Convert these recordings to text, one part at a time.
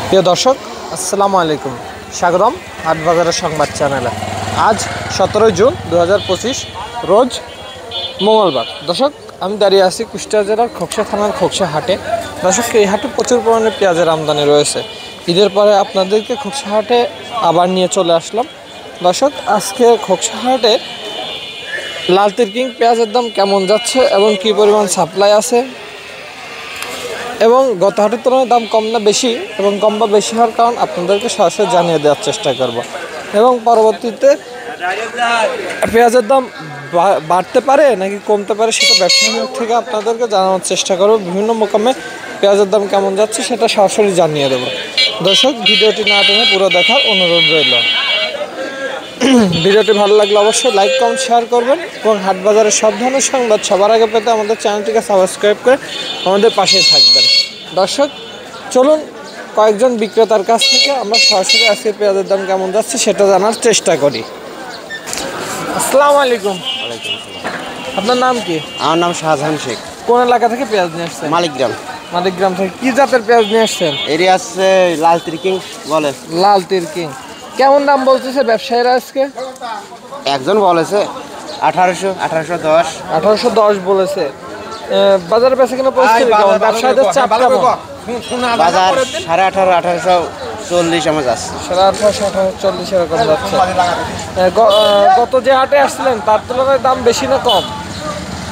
প্রিয় দর্শক, আসসালামু আলাইকুম। স্বাগতম হাটবাজারের সংবাদ চ্যানেলে। আজ 17 জুন 2025 রোজ মঙ্গলবার। দর্শক, আমি দাঁড়িয়ে আছি কুষ্টিয়া জেলার খোকসা থানার খোকসা হাটে। দর্শক, এই হাটে প্রচুর পরিমাণে পেঁয়াজের আমদানি রয়েছে। ঈদের পরে আপনাদেরকে খোকসা হাটে আবার নিয়ে চলে আসলাম। দর্শক, আজকে খোকসা হাটে লাল তিরকিং পেঁয়াজের দাম কেমন যাচ্ছে এবং কী পরিমাণ সাপ্লাই আছে এবং গত হাটের তুলনায় দাম কম না বেশি এবং কম বা বেশি হওয়ার কারণ আপনাদেরকে সরাসরি জানিয়ে দেওয়ার চেষ্টা করব এবং পরবর্তীতে পেঁয়াজের দাম বাড়তে পারে নাকি কমতে পারে সেটা ব্যবসায়ী থেকে আপনাদেরকে জানানোর চেষ্টা করব। বিভিন্ন মোকামে পেঁয়াজের দাম কেমন যাচ্ছে সেটা সরাসরি জানিয়ে দেবো। দর্শক, ভিডিওটি না টেনে পুরো দেখার অনুরোধ রইল। ভিডিওটি ভালো লাগলে অবশ্যই লাইক কমেন্ট শেয়ার করবেন এবং হাট বাজারের সব ধরনের সংবাদ সবার আগে পেতে আমাদের চ্যানেলটিকে সাবস্ক্রাইব করে আমাদের পাশেই থাকবেন। দর্শক, চলুন কয়েকজন বিক্রেতার কাছ থেকে আমরা সরাসরি আজকে পেঁয়াজের দাম কেমন যাচ্ছে সেটা জানার চেষ্টা করি। আসসালামু আলাইকুম। আপনার নাম কি? আমার নাম শাহজাহান শেখ। কোন এলাকা থেকে পেঁয়াজ নিয়ে আসছেন? মালিকগ্রাম। মালিকগ্রাম থেকে কি জাতের পেঁয়াজ নিয়ে আসছেন? এরিয়া আছে লাল তিরকিং বলে। লাল তিরকিং কেমন দাম বলতেছে ব্যবসায়ীরা আজকে? একজন বলেছে 1810। 1810 বলেছে। বাজারে বেচা কিনা পরিস্থিতি কেমন? ব্যবসায়ীদের চাপ কেমন? বাজার 18.5 1840 আমার যাচ্ছে। 18.5 1840 এরকম যাচ্ছে। গত যে হাটে আসছিলেন তার তুলনায় দাম বেশি না কম?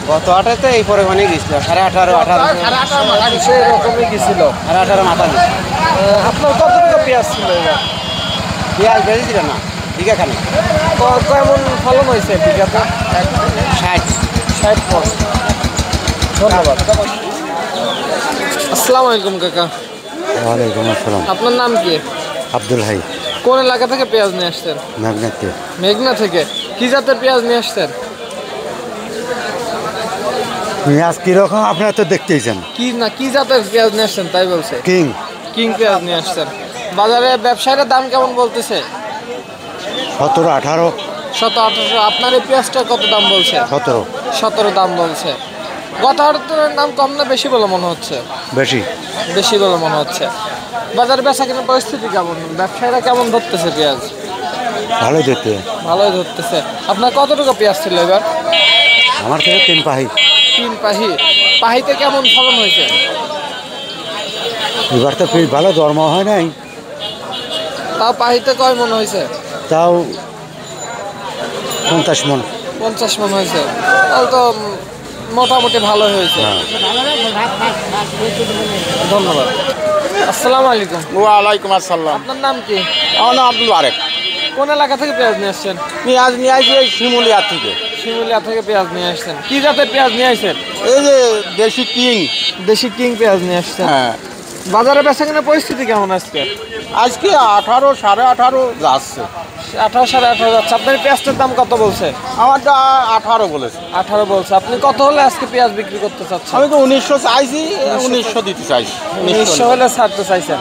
গত হাটেতে এই পরিমাণে গেছিল 18.5 18 সেরকমই গেছিল। 18 মাথা গেছিল। আপনার কত টাকা পেঁয়াজ ছিল এবার? পেঁয়াজ বেঁচেছিল না বিঘাখানে। কেমন ফলন হয়েছে বিঘাতে? 60 পর। ধন্যবাদ। আসসালামু আলাইকুম কাকা। ওয়ালাইকুম আসসালাম। আপনার নাম কি? আব্দুল হাই। কোন এলাকা থেকে পেঁয়াজ নিয়ে আসছেন? মেঘনাতে। মেঘনা থেকে। কি জাতের পেঁয়াজ নিয়ে আসছেন? পেঁয়াজ কিরকম আপনারা তো দেখতেইছেন। কি জাতের পেঁয়াজ নিয়ে আসছেন তাই বলছে? কিং পেঁয়াজ নিয়ে আসছেন। বাজারে ব্যবসায়ীরা দাম কেমন বলতেছে? 17 18 17 18। আপনার এই পেঁয়াজটা কত দাম বলছে? 17 দাম বলছে। গত হাটের তুলনায় দাম কম না বেশি বলে মনে হচ্ছে? বেশি বলে মনে হচ্ছে। বাজারে বেচা কেনা পরিস্থিতি কেমন? ব্যবসায়ীরা কেমন ধরতেছে পেঁয়াজ? ভালোই ধরতেছে। আপনার কত টাকা পেঁয়াজ ছিল এবার? আমার থেকে 3 পাহি। 3 পাহি। পাহিতে কেমন ফলন হয়েছে? এবার তো পেঁয়াজ ভালো ধর্ম হয় নাই। তাও পাহিতে কয় মন হয়েছে? তাও 50 মন। 50 মন হয়েছে। তাহলে তো মোটামুটি ভালো হয়েছে। ধন্যবাদ। আসসালামু আলাইকুম। ওয়ালাইকুম আসসালাম। আপনার নাম কি? আমার নাম আব্দুল আরেক। কোন এলাকা থেকে পেঁয়াজ নিয়ে আসছেন? পেঁয়াজ নিয়ে আসছি এই শিমুলিয়া থেকে। শিমুলিয়া থেকে পেঁয়াজ নিয়ে আসছেন। কি জাতের পেঁয়াজ নিয়ে আসছেন? এই যে দেশি কিং। দেশি কিং পেঁয়াজ নিয়ে আসছেন। হ্যাঁ। বাজারে বেচা কেনা পরিস্থিতি কেমন আজকে? আজকে 18 18.5 যাচ্ছে। 18 18.5 যাচ্ছে। আপনার পেঁয়াজটার দাম কত বলছে? আমারটা 18 বলেছে। 18 বলছে। আপনি কত হলে আজকে পেঁয়াজ বিক্রি করতে চাচ্ছেন? আমি তো 1900 চাইছি, 1900 দিতে চাইছি। 1900 হলে ছাড়তে চাইছেন।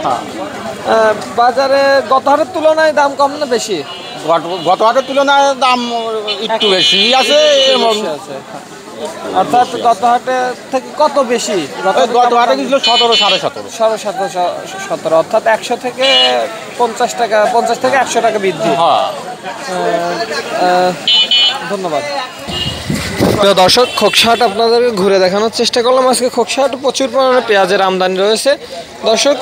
বাজারে গত হাটের তুলনায় দাম কম না বেশি? গত হাটের তুলনায় দাম একটু বেশি আছে। অর্থাৎ গত হাটে থেকে কত বেশি? গত হাটে গেছিল 17 17.5 17 অর্থাৎ 100 থেকে 50 টাকা, 50 থেকে 100 টাকা বৃদ্ধি। ধন্যবাদ। প্রিয় দর্শক, খোকসা হাট আপনাদেরকে ঘুরে দেখানোর চেষ্টা করলাম। আজকে খোকসা হাটে প্রচুর পরিমাণে পেঁয়াজের আমদানি রয়েছে। দর্শক,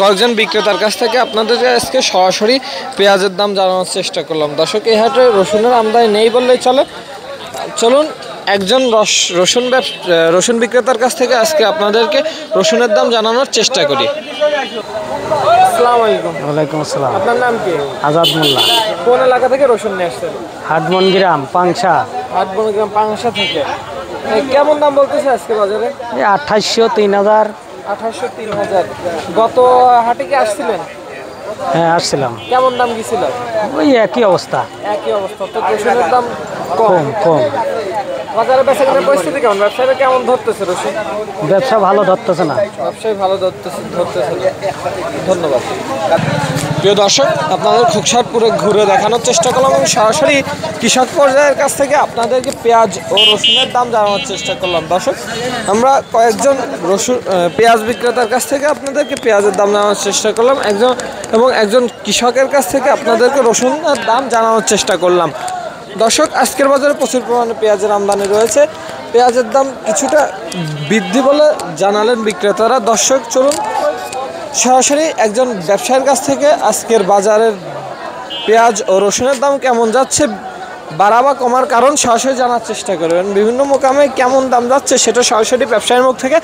কয়েকজন বিক্রেতার কাছ থেকে আপনাদের আজকে সরাসরি পেঁয়াজের দাম জানানোর চেষ্টা করলাম। দর্শক, এই হাটে রসুনের আমদানি নেই বললেই চলে। চলুন একজন রসুন বিক্রেতার কাছ থেকে আজকে আপনাদেরকে রসুনের দাম জানানোর চেষ্টা করি। আসসালামু আলাইকুম। ওয়ালাইকুম আসসালাম। আপনার নাম কি? আজাদ মোল্লা। কোন এলাকা থেকে রসুন নিয়ে আসছেন? হাটমনগ্রাম পাংশা। হাটবনগ্রাম পাংশা থেকে। কেমন দাম বলতেছে আজকে বাজারে? 2800 3000। 2800 3000। গত হাটে কি আসছিলেন? হ্যাঁ আসছিলাম। কেমন দাম গেছিল? ওই একই অবস্থা। একই অবস্থা। তো রসুনের দাম কম। বাজারে বেচাকেনার পরিস্থিতি কেমন? ব্যবসায়ীরা কেমন ধরতেছে রসুন? ব্যবসা ভালো ধরতেছে না। ব্যবসায়ী ভালো ধরতেছে না। ধন্যবাদ। প্রিয় দর্শক, আপনাদের খোকসারপুরে ঘুরে দেখানোর চেষ্টা করলাম এবং সরাসরি কৃষক পর্যায়ের কাছ থেকে আপনাদেরকে পেঁয়াজ ও রসুনের দাম জানানোর চেষ্টা করলাম। দর্শক, আমরা কয়েকজন পেঁয়াজ বিক্রেতার কাছ থেকে আপনাদেরকে পেঁয়াজের দাম জানানোর চেষ্টা করলাম, একজন কৃষকের কাছ থেকে আপনাদেরকে রসুনের দাম জানানোর চেষ্টা করলাম। দর্শক, আজকের বাজারে প্রচুর পরিমাণে পেঁয়াজের আমদানি রয়েছে। পেঁয়াজের দাম কিছুটা বৃদ্ধি বলে জানালেন বিক্রেতারা। দর্শক, চলুন সরাসরি একজন ব্যবসায়ীর কাছ থেকে আজকের বাজারের পেঁয়াজ ও রসুনের দাম কেমন যাচ্ছে, বাড়া বা কমার কারণ সরাসরি জানার চেষ্টা করবেন। বিভিন্ন মোকামে কেমন দাম যাচ্ছে সেটা সরাসরি ব্যবসায়ীর মুখ থেকে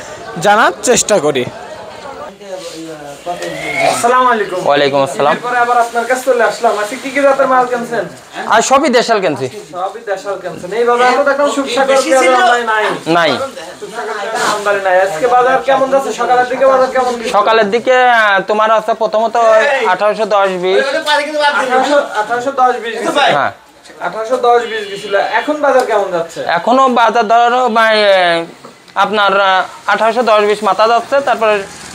জানার চেষ্টা করি। আসসালামু আলাইকুম। ওয়ালাইকুম আসসালাম। এরপরে আবার আপনার কাছে চলে আসলাম। আজকে কি কি জাতের মাল কিনছেন? আর সবই দেশাল কিনছি। সবই দেশাল কিনছেন। এই বাজারে তো দেখলাম সুবসাগর পেঁয়াজের আমদানি নাই। নাই, সুবসাগর পেঁয়াজের আমদানি নাই। আজকে বাজার কেমন যাচ্ছে? সকালের দিকে বাজার কেমন? সকালের দিকে তোমার আছে প্রথমত 1810-20। 1810-20 হ্যাঁ, 1810-20 গেছিল। এখন বাজার কেমন যাচ্ছে? এখনো বাজার ধরো আপনার 1810-20 মাথা যাচ্ছে, তারপরে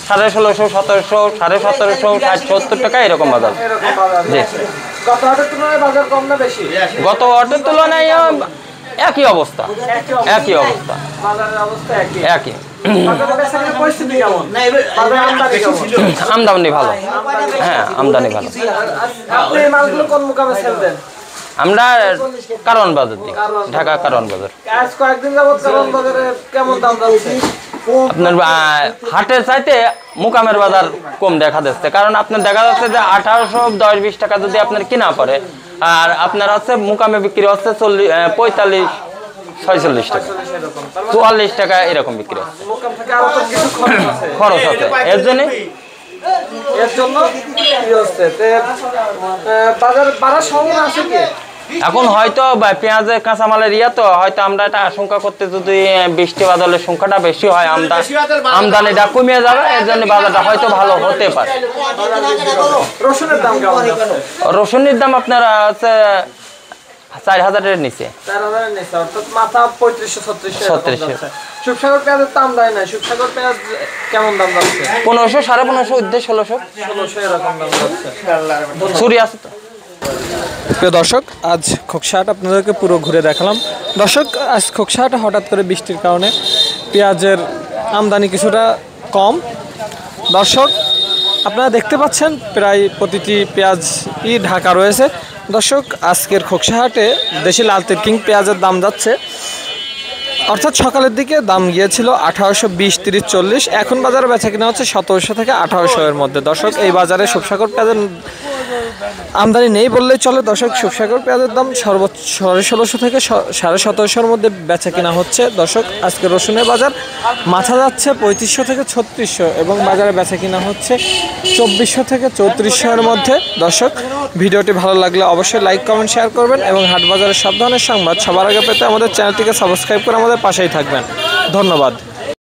1650, 1700, 1750, 60-70 টাকা এরকম বাজার। এরকম বাজার জি। যাচ্ছে। গত হাটের তুলনায় বাজার কম না বেশি? গত অর্ডের তুলনায় একই অবস্থা। বাজারের অবস্থা একই। একই। বাজারের বেচাকেনার পরিস্থিতি কেমন? বাজারে আমদানি কেমন? আমদানি ভালো। হ্যাঁ, আমদানি ভালো। আপনি এই মালগুলো কোন মোকামে সেল দেন? আমরা কারওয়ান বাজার দিই, ঢাকা কারওয়ান বাজার। আজ কয়েকদিন যাবত কারণ বাজারে কেমন দাম যাচ্ছে? আপনার হাটের চাইতে মুকামের বাজার কম দেখা যাচ্ছে, কারণ আপনার দেখা যাচ্ছে যে 1810-20 টাকা যদি আপনার কিনা পড়ে, আর আপনার হচ্ছে মুকামে বিক্রি হচ্ছে 45-46 টাকা, 44 টাকা এরকম বিক্রি হচ্ছে। মোকাম থেকে আরো তো কিছু খরচ আছে, এর জন্য কি হচ্ছে? বাজার বাড়ার সম্ভাবনা আছে কি? এখন হয়তো পেঁয়াজের কাঁচামালের তো হয়তো আমরা এটা আশঙ্কা করতে, যদি বৃষ্টি বাদলের সংখ্যাটা বেশি হয়, আমদানিটা কমিয়ে যাবে, এর জন্য বাজারটা হয়তো ভালো হতে পারে। রসুনের দাম কেমন যাচ্ছে? রসুনের দাম আপনার আছে 4000-এর নিচে। 4000-এর নিচে, অর্থাৎ মাথা 3500-3600। 3600। সুবসাগর পেঁয়াজের দাম দেয় না। সুবসাগর পেঁয়াজ কেমন দাম যাচ্ছে? 1500, 1550, ঊর্ধ্বে 1600। 1600 এরকম দাম যাচ্ছে। চুরি আছে তো। প্রিয় দর্শক, আজ খোকসাহাট আপনাদেরকে পুরো ঘুরে দেখালাম। দর্শক, আজ খোকসাহাটে হঠাৎ করে বৃষ্টির কারণে পেঁয়াজের আমদানি কিছুটা কম। দর্শক, আপনারা দেখতে পাচ্ছেন প্রায় প্রতিটি পেঁয়াজই ঢাকা রয়েছে। দর্শক, আজকের খোকসাহাটে দেশি লাল তিরকিং পেঁয়াজের দাম যাচ্ছে, অর্থাৎ সকালের দিকে দাম গিয়েছিল 1820, 30, 40। এখন বাজারে বেচা কিনা হচ্ছে 1700 থেকে 1800 এর মধ্যে। দর্শক, এই বাজারে সুবসাগর পেঁয়াজের আমদানি নেই বললেই চলে। দর্শক, সুবসাগর পেঁয়াজের দাম সর্বোচ্চ 1650 থেকে 1750-এর মধ্যে বেচা কিনা হচ্ছে। দর্শক, আজকে রসুনের বাজার মাথা যাচ্ছে 3500 থেকে 3600 এবং বাজারে বেচা কিনা হচ্ছে 2400 থেকে 3400 এর মধ্যে। দর্শক, ভিডিওটি ভালো লাগলে অবশ্যই লাইক, কমেন্ট, শেয়ার করবেন এবং হাট বাজারের সব ধরনের সংবাদ সবার আগে পেতে আমাদের চ্যানেলটিকে সাবস্ক্রাইব করে আমাদের পাশেই থাকবেন। ধন্যবাদ।